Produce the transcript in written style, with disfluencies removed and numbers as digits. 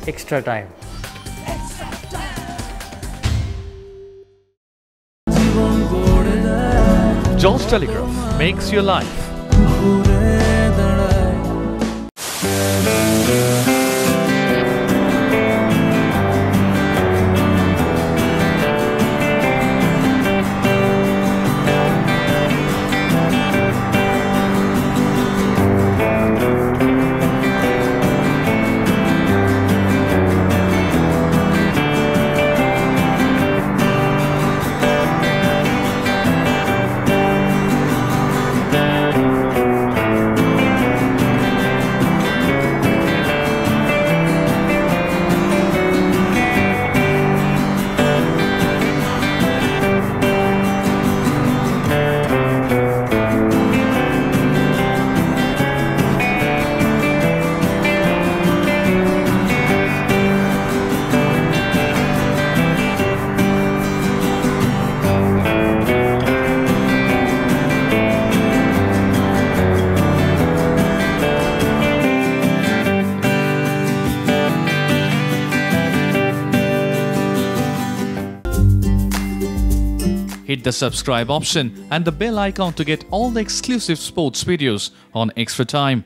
Extra Time. George Telegraph makes your life. Hit the subscribe option and the bell icon to get all the exclusive sports videos on Extra Time.